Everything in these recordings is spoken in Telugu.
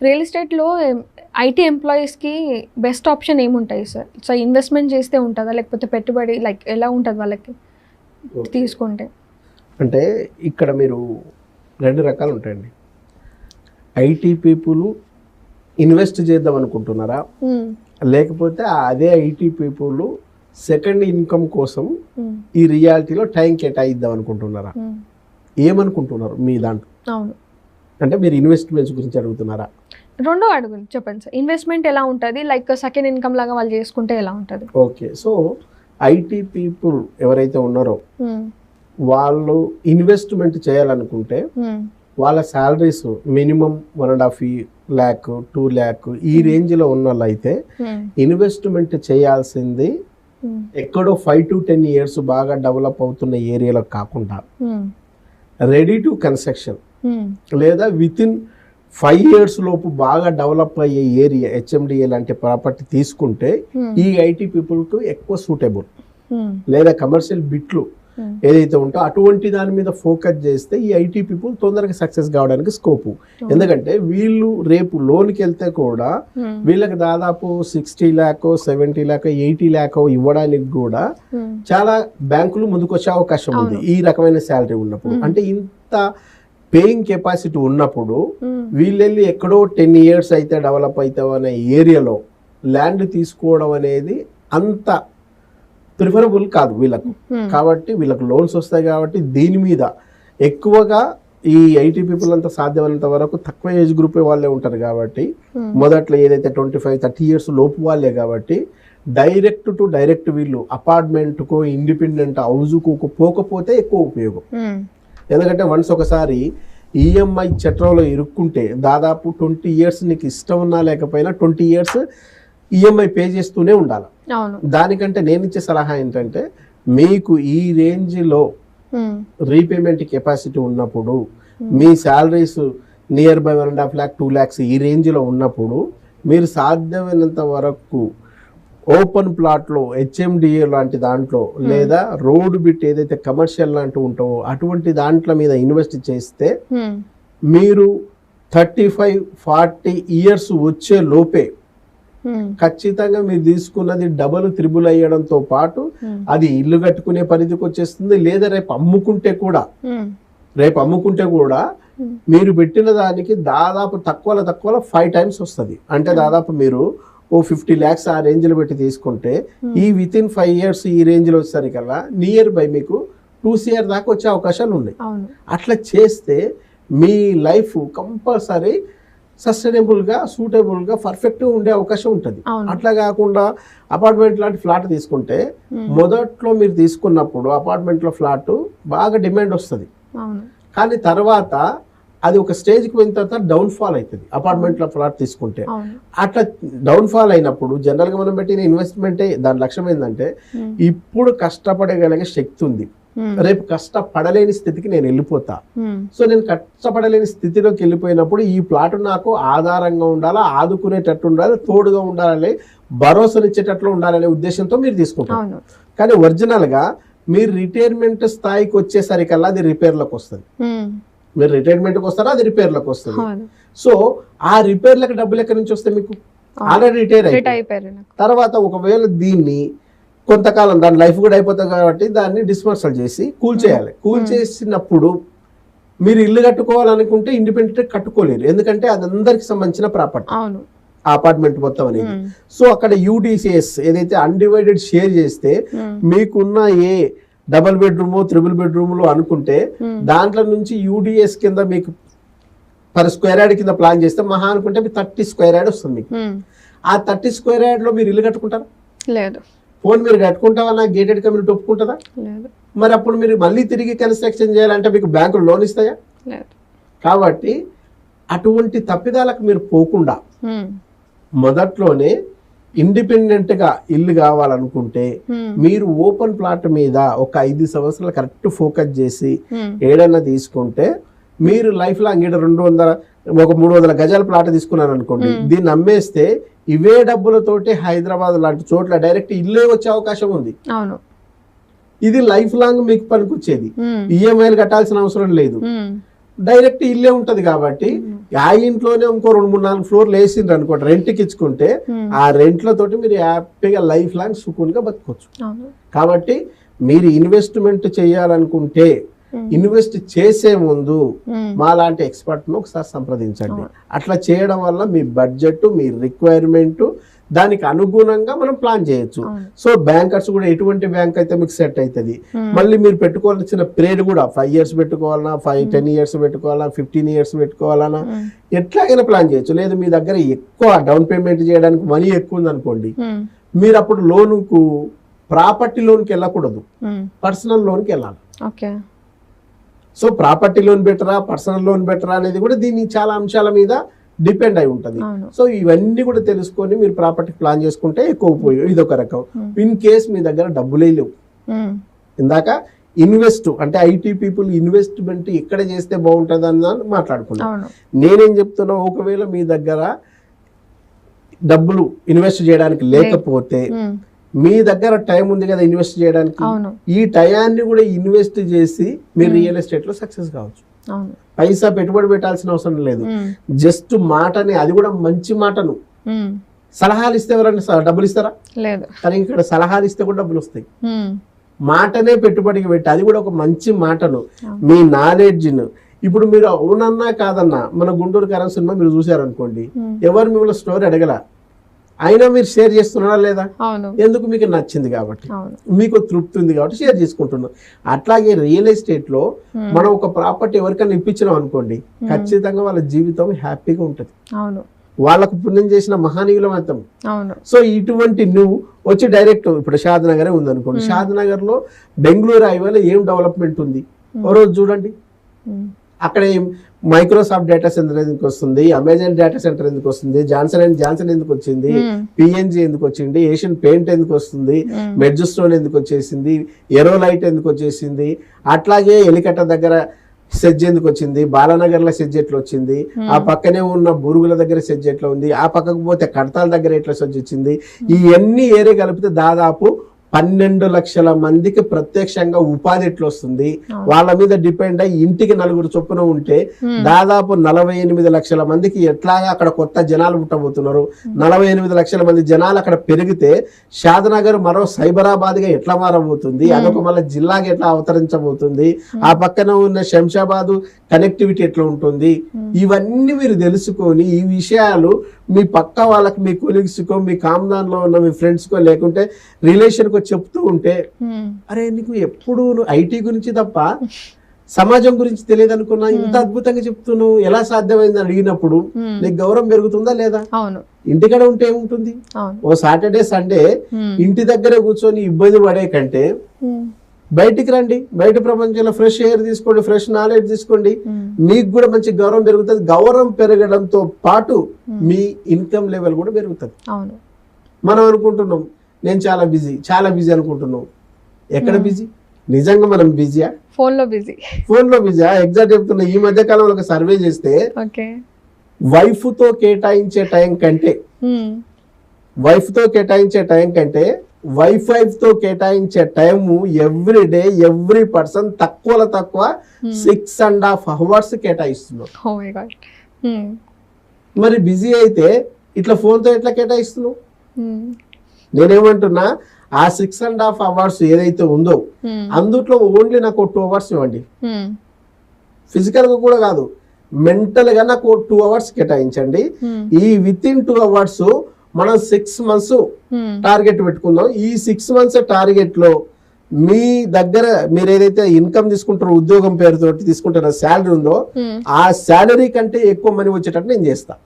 రియల్ ఎస్టేట్లో ఐటీ ఎంప్లాయీస్కి బెస్ట్ ఆప్షన్ ఏముంటాయి సార్? సో ఇన్వెస్ట్మెంట్ చేస్తే ఉంటుందా, లేకపోతే పెట్టుబడి లైక్ ఎలా ఉంటుంది వాళ్ళకి తీసుకుంటే? అంటే ఇక్కడ మీరు 2 రకాలు ఉంటాయండి. ఐటీ పీపుల్ ఇన్వెస్ట్ చేద్దాం అనుకుంటున్నారా, లేకపోతే అదే ఐటీ పీపుల్ సెకండ్ ఇన్కమ్ కోసం ఈ రియాలిటీలో టైం కేటాయిద్దాం అనుకుంటున్నారా? ఏమనుకుంటున్నారు మీ దాంట్లో? అవును, అంటే మీరు ఇన్వెస్ట్మెంట్స్ గురించి అడుగుతున్నారా? రెండో అడుగు చెప్పండి సార్. ఇన్వెస్ట్మెంట్ ఎలా ఉంటుంది, లైక్ సెకండ్ ఇన్కమ్ లాగా వాళ్ళు చేసుకుంటే ఎలా ఉంటుంది? ఓకే, సో ఐటీ పీపుల్ ఎవరైతే ఉన్నారో వాళ్ళు ఇన్వెస్ట్మెంట్ చేయాలనుకుంటే వాళ్ళ శాలరీస్ మినిమం 1.5 lakh 2 lakh ఈ రేంజ్లో ఉన్న వాళ్ళు అయితే ఇన్వెస్ట్మెంట్ చేయాల్సింది ఎక్కడో 5 to 10 years బాగా డెవలప్ అవుతున్న ఏరియాలో కాకుండా రెడీ టు కన్స్ట్రక్షన్ లేదా విత్ ఇన్ 5 years లోపు బాగా డెవలప్ అయ్యే ఏరియా హెచ్ఎండిఏ లాంటి ప్రాపర్టీ తీసుకుంటే ఈ ఐటీ పీపుల్కు ఎక్కువ సూటబుల్. లేదా కమర్షియల్ బిట్లు ఏదైతే ఉంటో అటువంటి దాని మీద ఫోకస్ చేస్తే ఈ ఐటీ పీపుల్ తొందరగా సక్సెస్ కావడానికి స్కోపు. ఎందుకంటే వీళ్ళు రేపు లోన్కి వెళ్తే కూడా వీళ్ళకి దాదాపు 60 lakh 70 lakh 80 lakh ఇవ్వడానికి కూడా చాలా బ్యాంకులు ముందుకు వచ్చే అవకాశం ఉంది ఈ రకమైన శాలరీ ఉన్నప్పుడు. అంటే ఇంత పేయింగ్ కెపాసిటీ ఉన్నప్పుడు వీళ్ళెళ్ళి ఎక్కడో 10 years అయితే డెవలప్ అవుతావు అనే ఏరియాలో ల్యాండ్ తీసుకోవడం అనేది అంత ప్రిఫరబుల్ కాదు వీళ్ళకు. కాబట్టి వీళ్ళకు లోన్స్ వస్తాయి కాబట్టి దీని మీద ఎక్కువగా ఈ ఐటీ పీపుల్ అంతా సాధ్యమైనంత వరకు తక్కువ ఏజ్ గ్రూప్ వాళ్ళే ఉంటారు కాబట్టి మొదట్లో ఏదైతే 25-30 years లోపు వాళ్ళే కాబట్టి డైరెక్ట్ టు డైరెక్ట్ వీళ్ళు అపార్ట్మెంట్కో ఇండిపెండెంట్ హౌస్కు పోకపోతే ఎక్కువ ఉపయోగం. ఎందుకంటే వన్స్ ఒకసారి ఈఎంఐ చట్రంలో ఇరుక్కుంటే దాదాపు 20 years నీకు ఇష్టం ఉన్నా లేకపోయినా 20 years ఈఎంఐ పే చేస్తూనే ఉండాలి. దానికంటే నేను ఇచ్చే సలహా ఏంటంటే మీకు ఈ రేంజ్లో రీపేమెంట్ కెపాసిటీ ఉన్నప్పుడు మీ salaries near by 1.5 lakh 2 lakhs ఈ రేంజ్లో ఉన్నప్పుడు మీరు సాధ్యమైనంత వరకు ఓపెన్ ప్లాట్లో హెచ్ఎండిఏ లాంటి దాంట్లో లేదా రోడ్ బిట్ ఏదైతే కమర్షియల్ లాంటి ఉంటావో అటువంటి దాంట్లో మీద ఇన్వెస్ట్ చేస్తే మీరు 35-40 years వచ్చే లోపే ఖచ్చితంగా మీరు తీసుకున్నది డబుల్ త్రిబుల్ అయ్యడంతో పాటు అది ఇల్లు కట్టుకునే పరిధికి వచ్చేస్తుంది. లేదా రేపు అమ్ముకుంటే కూడా మీరు పెట్టిన దానికి దాదాపు తక్కువ 5 times వస్తుంది. అంటే దాదాపు మీరు 50 lakhs ఆ రేంజ్లో పెట్టి తీసుకుంటే ఈ విత్ ఇన్ 5 years ఈ రేంజ్లో వచ్చేసరికల్లా నియర్ బై మీకు 2 CR దాకా వచ్చే అవకాశాలు ఉన్నాయి. అట్లా చేస్తే మీ లైఫ్ కంపల్సరీ సస్టైనబుల్గా సూటబుల్గా పర్ఫెక్ట్గా ఉండే అవకాశం ఉంటుంది. అట్లా కాకుండా అపార్ట్మెంట్ లాంటి ఫ్లాట్ తీసుకుంటే మొదట్లో మీరు తీసుకున్నప్పుడు అపార్ట్మెంట్లో ఫ్లాట్ బాగా డిమాండ్ వస్తుంది, కానీ తర్వాత అది ఒక స్టేజ్కి పోయిన తర్వాత డౌన్ ఫాల్ అవుతుంది. అపార్ట్మెంట్లో ఫ్లాట్ తీసుకుంటే అట్లా డౌన్ ఫాల్ అయినప్పుడు జనరల్గా మనం పెట్టిన ఇన్వెస్ట్మెంటే దాని లక్ష్యం ఏంటంటే ఇప్పుడు కష్టపడగలిగే శక్తి ఉంది, రేపు కష్టపడలేని స్థితికి నేను వెళ్ళిపోతా. సో నేను కష్టపడలేని స్థితిలోకి వెళ్ళిపోయినప్పుడు ఈ ప్లాట్ నాకు ఆధారంగా ఉండాలా, ఆదుకునేటట్టు ఉండాలి, తోడుగా ఉండాలని, భరోసానిచ్చేటట్లు ఉండాలనే ఉద్దేశంతో మీరు తీసుకుంటారు. కానీ ఒరిజినల్ గా మీరు రిటైర్మెంట్ స్థాయికి వచ్చేసరికల్లా అది రిపేర్లకు వస్తుంది. మీరు రిటైర్మెంట్కి వస్తారా, అది రిపేర్లకు వస్తుంది. సో ఆ రిపేర్లకు డబ్బులు ఎక్కడి నుంచి వస్తాయి? మీకు ఆల్రెడీ రిటైర్ అయిపోయారు. తర్వాత ఒకవేళ దీన్ని కొంతకాలం దాని లైఫ్ కూడా అయిపోతుంది కాబట్టి దాన్ని డిస్మర్సల్ చేసి కూల్ చేయాలి. కూల్ చేసినప్పుడు మీరు ఇల్లు కట్టుకోవాలనుకుంటే ఇండిపెండెంట్ కట్టుకోలేరు, ఎందుకంటే అది అందరికి సంబంధించిన ప్రాపర్టీ అపార్ట్మెంట్ మొత్తం అనేది. సో అక్కడ యూడిసిఎస్ ఏదైతే అన్డివైడెడ్ షేర్ చేస్తే మీకున్న ఏ డబుల్ బెడ్రూమ్ 3 bedroom అనుకుంటే దాంట్లో నుంచి యూడిఎస్ కింద మీకు పర్ స్క్వేర్ యార్డ్ కింద ప్లాన్ చేస్తే మహా అనుకుంటే మీకు 30 square yard వస్తుంది. మీకు ఆ 30 square yard లో మీరు ఇల్లు కట్టుకుంటారా? లేదు. ఫోన్ మీరు కట్టుకుంటావా? Gated community ఒప్పుకుంటుందా? మరి అప్పుడు మీరు మళ్ళీ తిరిగి కన్స్ట్రక్షన్ చేయాలంటే మీకు బ్యాంకులు లోన్ ఇస్తాయా? కాబట్టి అటువంటి తప్పిదాలకు మీరు పోకుండా మొదట్లోనే ఇండిపెండెంట్ గా ఇల్లు కావాలనుకుంటే మీరు ఓపెన్ ప్లాట్ మీద ఒక 5 సంవత్సరాలు కరెక్ట్ ఫోకస్ చేసి ఏడన్నా తీసుకుంటే మీరు లైఫ్ లాంగ్ 300 గజాల ప్లాట్ తీసుకున్నారు అనుకోండి, దీన్ని అమ్మేస్తే ఇవే డబ్బులతోటి హైదరాబాద్ లాంటి చోట్ల డైరెక్ట్ ఇల్లే వచ్చే అవకాశం ఉంది. ఇది లైఫ్ లాంగ్ మీకు పనికొచ్చేది, ఈఎంఐలు కట్టాల్సిన అవసరం లేదు, డైరెక్ట్ ఇల్లే ఉంటది. కాబట్టి ఆ ఇంట్లోనే ఇంకో 2-3-4 ఫ్లోర్లు వేసిండ్రు అనుకోండి, రెంట్కి ఇచ్చుకుంటే ఆ రెంట్లతోటి మీరు హ్యాపీగా లైఫ్ లాంగ్ సుకూన్గా బతకొచ్చు. కాబట్టి మీరు ఇన్వెస్ట్మెంట్ చేయాలనుకుంటే ఇన్వెస్ట్ చేసే ముందు మా లాంటి ఎక్స్పర్ట్ను ఒకసారి సంప్రదించండి. అట్లా చేయడం వల్ల మీ బడ్జెట్, మీ రిక్వైర్మెంట్ దానికి అనుగుణంగా మనం ప్లాన్ చేయొచ్చు. సో బ్యాంకర్స్ కూడా ఎటువంటి బ్యాంక్ అయితే మీకు సెట్ అవుతుంది, మళ్ళీ మీరు పెట్టుకోవాల్సిన పీరియడ్ కూడా 5 years పెట్టుకోవాలన్నా, 10 years పెట్టుకోవాలా, 15 years పెట్టుకోవాలన్నా ఎట్లాగైనా ప్లాన్ చేయొచ్చు. లేదు మీ దగ్గర ఎక్కువ డౌన్ పేమెంట్ చేయడానికి మనీ ఎక్కువ ఉంది అనుకోండి, మీరు అప్పుడు లోనుకు ప్రాపర్టీ లోన్కి వెళ్ళకూడదు, పర్సనల్ లోన్కి వెళ్ళాలి. సో ప్రాపర్టీ లోన్ బెటరా, పర్సనల్ లోన్ బెటరా అనేది కూడా దీన్ని చాలా అంశాల మీద డిపెండ్ అయి ఉంటుంది. సో ఇవన్నీ కూడా తెలుసుకొని మీరు ప్రాపర్టీ ప్లాన్ చేసుకుంటే ఎక్కువ ఉపయోగం. ఇది ఒక రకం. ఇన్ కేస్ మీ దగ్గర డబ్బులే లేవు, ఇందాక ఇన్వెస్ట్ అంటే ఐటీ పీపుల్ ఇన్వెస్ట్మెంట్ ఎక్కడ చేస్తే బాగుంటుంది అని మాట్లాడుకున్నాం. నేనేం చెప్తున్నా, ఒకవేళ మీ దగ్గర డబ్బులు ఇన్వెస్ట్ చేయడానికి లేకపోతే మీ దగ్గర టైం ఉంది కదా ఇన్వెస్ట్ చేయడానికి, ఈ టయాన్ని కూడా ఇన్వెస్ట్ చేసి మీరు రియల్ ఎస్టేట్ లో సక్సెస్ కావచ్చు. పైసా పెట్టుబడి పెట్టాల్సిన అవసరం లేదు, జస్ట్ మాటని, అది కూడా మంచి మాటను. సలహాలు ఇస్తే ఎవరైనా డబ్బులు ఇస్తారా? లేదు. కానీ ఇక్కడ సలహాలు ఇస్తే కూడా డబ్బులు వస్తాయి. మాటనే పెట్టుబడికి పెట్టి, అది కూడా ఒక మంచి మాటను, మీ నాలెడ్జ్ను. ఇప్పుడు మీరు అవునన్నా కాదన్నా, మన గుంటూరు కరెన్సీ సినిమా మీరు చూసారనుకోండి, ఎవరు మిమ్మల్ని స్టోరీ అడగల, అయినా మీరు షేర్ చేస్తున్నారా లేదా? ఎందుకు? మీకు నచ్చింది కాబట్టి, మీకు తృప్తి ఉంది కాబట్టి షేర్ చేసుకుంటున్నాం. అట్లాగే రియల్ ఎస్టేట్ లో మనం ఒక ప్రాపర్టీ ఎవరికైనా ఇప్పించినాం అనుకోండి, ఖచ్చితంగా వాళ్ళ జీవితం హ్యాపీగా ఉంటుంది. వాళ్ళకు పుణ్యం చేసిన మహనీయులం అవుతాం. సో ఇటువంటి నువ్వు వచ్చి డైరెక్ట్ ఇప్పుడు షాద్ నగరే ఉంది అనుకోండి, షాద్ నగర్ లో బెంగళూరు హైవేలో ఏం డెవలప్మెంట్ ఉంది ఓ రోజు చూడండి. అక్కడ మైక్రోసాఫ్ట్ డేటా సెంటర్ ఎందుకు వస్తుంది, అమెజాన్ డేటా సెంటర్ ఎందుకు వస్తుంది, జాన్సన్ అండ్ జాన్సన్ ఎందుకు వచ్చింది, పిఎన్జి ఎందుకు వచ్చింది, ఏషియన్ పెయింట్ ఎందుకు వస్తుంది, మెడ్జస్టోన్ ఎందుకు వచ్చేసింది, ఎరోలైట్ ఎందుకు వచ్చేసింది, అట్లాగే ఎలికట్ట దగ్గర సెజ్ ఎందుకు వచ్చింది, బాలానగర్ లో సెజ్ ఎట్లా వచ్చింది, ఆ పక్కనే ఉన్న బురుగుల దగ్గర సెజ్ ఎట్లా ఉంది, ఆ పక్కకు పోతే కడతాల దగ్గర ఎట్లా సెజ్ వచ్చింది, ఈ ఏరియా కలిపితే దాదాపు 12 లక్షల మందికి ప్రత్యక్షంగా ఉపాధి ఎట్లా వస్తుంది. వాళ్ళ మీద డిపెండ్ అయ్యి ఇంటికి 4 చొప్పున ఉంటే దాదాపు 48 లక్షల మందికి ఎట్లాగా అక్కడ కొత్త జనాలు పుట్టబోతున్నారు. 48 లక్షల మంది జనాలు అక్కడ పెరిగితే షాద్నగర్ మరో సైబరాబాద్ గా ఎట్లా మారబోతుంది, అదొక మళ్ళీ జిల్లాగా ఎట్లా అవతరించబోతుంది, ఆ పక్కన ఉన్న శంషాబాద్ కనెక్టివిటీ ఎట్లా ఉంటుంది, ఇవన్నీ మీరు తెలుసుకొని ఈ విషయాలు మీ పక్క వాళ్ళకి, మీ కొలీగ్స్కో, మీ కామ్దాన్ లో ఉన్న మీ ఫ్రెండ్స్కో, లేకుంటే రిలేషన్ చెప్తూ ఉంటే, అరే నీకు ఎప్పుడు ఐటీ గురించి తప్ప సమాజం గురించి తెలియదు అనుకున్నా, ఇంత అద్భుతంగా చెప్తున్నావు, ఎలా సాధ్యమైంది అడిగినప్పుడు నీకు గౌరవం పెరుగుతుందా లేదా? ఇంటికాడ ఉంటే ఏముంటుంది, ఓ సాటర్డే సండే ఇంటి దగ్గర కూర్చొని ఇబ్బంది పడే కంటే బయటికి రండి, బయట ప్రపంచంలో ఫ్రెష్ ఎయిర్ తీసుకోండి, ఫ్రెష్ నాలెడ్జ్ తీసుకోండి, మీకు కూడా మంచి గౌరవం పెరుగుతుంది. గౌరవం పెరగడంతో పాటు మీ ఇన్కమ్ లెవెల్ కూడా పెరుగుతుంది. మనం అనుకుంటున్నాం నేను చాలా బిజీ అనుకుంటున్నాం. ఎక్కడ బిజీ? నిజంగా మనం బిజీయా? ఫోన్ లో బిజీయా? ఎగ్జాక్ట్ చెప్తున్నా. ఈ మధ్య కాలంలో ఒక సర్వే చేస్తే వైఫ్ తో కేటాయించే టైం కంటే వైఫ్ తో కేటాయించే time every day every person తక్కువ 6.5 hours కేటాయిస్తున్నాం. మరి బిజీ అయితే ఇట్లా ఫోన్ తో ఎట్లా కేటాయిస్తున్నావు? నేనేమంటున్నా, ఆ 6.5 hours ఏదైతే ఉందో అందుట్లో ఓన్లీ నాకు 2 hours ఇవ్వండి. ఫిజికల్ గా కూడా కాదు, మెంటల్ గా నాకు 2 hours కేటాయించండి. ఈ వితిన్ 2 hours మనం 6 months టార్గెట్ పెట్టుకుందాం. ఈ 6 months టార్గెట్ లో మీ దగ్గర మీరు ఏదైతే ఇన్కమ్ తీసుకుంటారో, ఉద్యోగం పేరుతో తీసుకుంటారో శాలరీ ఉందో, ఆ శాలరీ కంటే ఎక్కువ మనీ వచ్చేటట్టు నేను చేస్తా.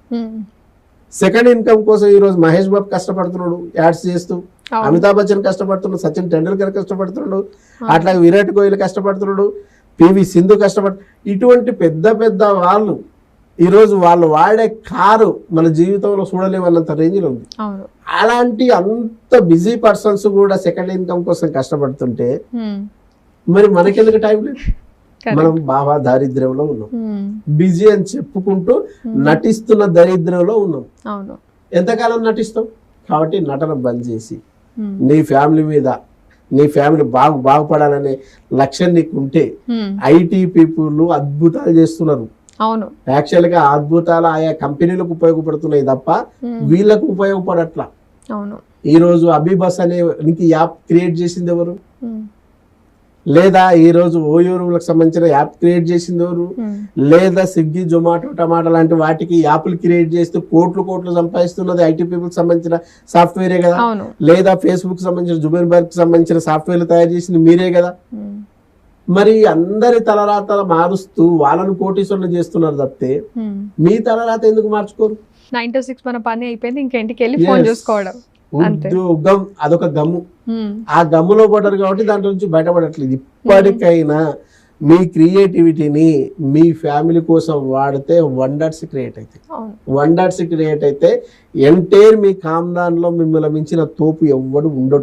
సెకండ్ ఇన్కమ్ కోసం ఈ రోజు మహేష్ బాబు కష్టపడుతున్నాడు యాడ్స్ చేస్తూ, అమితాబ్ బచ్చన్ కష్టపడుతున్నాడు, సచిన్ టెండూల్కర్ కష్టపడుతున్నాడు, అట్లాగే విరాట్ కోహ్లీ కష్టపడుతున్నాడు, పివి సింధు ఇటువంటి పెద్ద వాళ్ళు ఈ రోజు వాళ్ళు వాడే కారు మన జీవితంలో చూడలేమన్నంత రేంజ్ లో ఉంది. అలాంటి అంత బిజీ పర్సన్స్ కూడా సెకండ్ ఇన్కమ్ కోసం కష్టపడుతుంటే మరి మనకెందుకు టైం లేదు? మనం బాగా దారిద్ర్యంలో ఉన్నాం, బిజీ అని చెప్పుకుంటూ నటిస్తున్న దరిద్రంలో ఉన్నాం. ఎంతకాలం నటిస్తాం? కాబట్టి నటన బంద్ చేసి నీ ఫ్యామిలీ మీద, నీ ఫ్యామిలీ బాగుపడాలనే లక్ష్యం నీకు ఉంటే, ఐటీ పీపుల్ అద్భుతాలు చేస్తున్నారు. అవును. యాక్చువల్గా ఆ అద్భుతాలు ఆయా కంపెనీలకు ఉపయోగపడుతున్నాయి తప్ప వీళ్ళకు ఉపయోగపడట్లా. అవును. ఈ రోజు అబీబస్ అనే యాప్ క్రియేట్ చేసింది ఎవరు? ఉమ్. లేదా ఈ రోజు ఓయోరులకు సంబంధించిన యాప్ క్రియేట్ చేసింది ఎవరు? లేదా స్విగ్గీ, జొమాటో, టమాటో లాంటి వాటికి యాప్లు క్రియేట్ చేస్తూ కోట్లు సంపాదిస్తున్నది ఐటీ పీపుల్ సంబంధించిన సాఫ్ట్వేరే కదా. అవును. లేదా ఫేస్బుక్ సంబంధించిన జుబెర్బర్గ్ సంబంధించిన సాఫ్ట్వేర్లు తయారు చేసింది మీరే కదా. మరి అందరి తలరాతల మారుస్తూ వాళ్ళను కోటీశ్వరులు చేస్తున్నారు తప్పితే మీ తలరాత ఎందుకు మార్చుకోరు? 9 to 6 మన పని అయిపోయింది, ఇంకా ఇంటికి వెళ్ళి ఫోన్ Yes. చూసుకోవడం. అంతే. ఉద్యోగం అదొక గమ్ము. ఆ గమ్ములో పడ్డారు కాబట్టి దాంట్లో నుంచి బయటపడట్లేదు. ఇప్పటికైనా మీ క్రియేటివిటీని మీ ఫ్యామిలీ కోసం వాడితే వండర్స్ క్రియేట్ అవుతాయి. అవును. వండర్స్ క్రియేట్ అయితే ఎంటైర్ మీ కామ్దాన్లో మిమ్మల్ని మించిన తోపు ఎవ్వడు ఉండడు.